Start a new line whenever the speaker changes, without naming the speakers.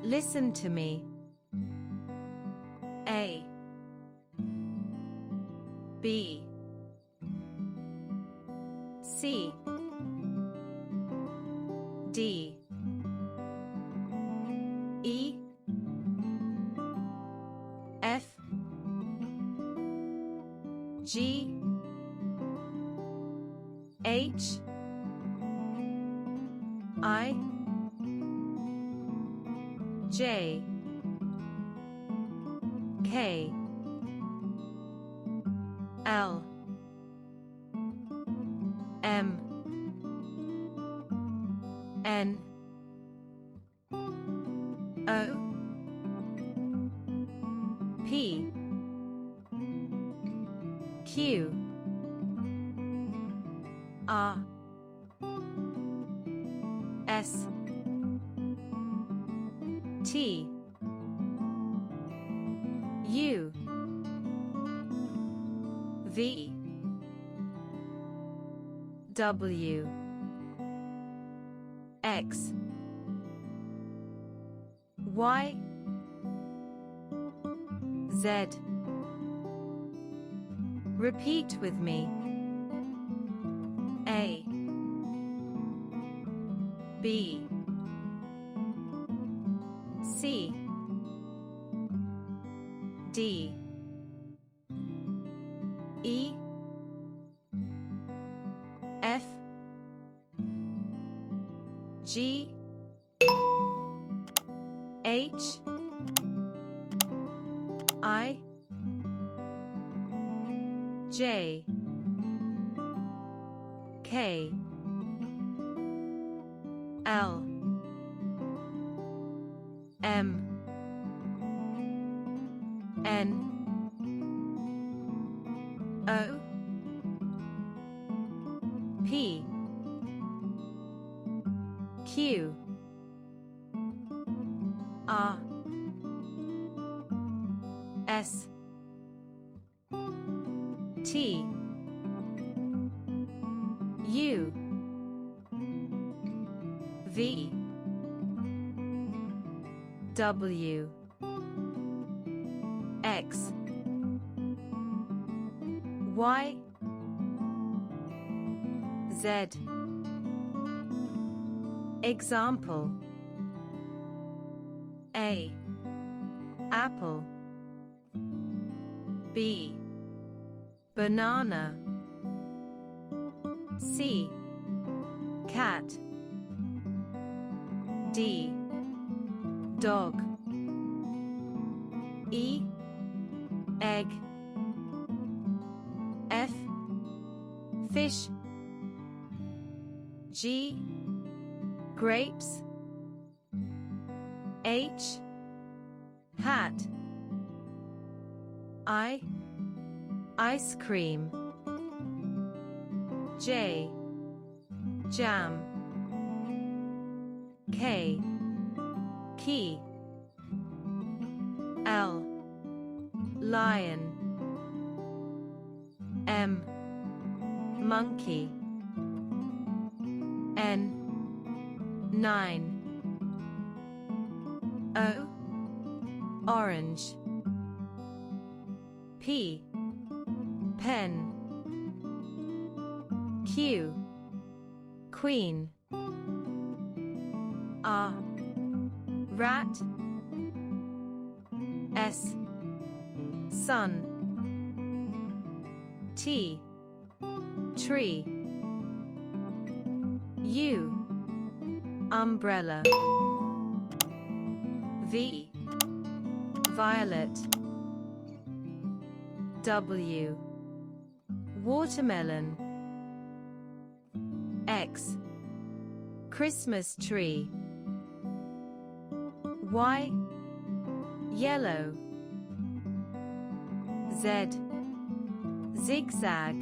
Listen to me. A B C D E F G H I J K L M N O P Q R S T U V W X Y Z. Repeat with me. A B C D E F G H I J K L M N O P Q R S T U V W X Y Z. Example: A apple, B banana, C cat, D dog, E egg, F fish, G grapes, H hat, I ice cream, J jam, K key, L lion, M monkey, N 9 O orange, P pen, Q queen, R rat, S sun, T tree, U umbrella, V violet, W watermelon, X Christmas tree, Y yellow, Z zigzag,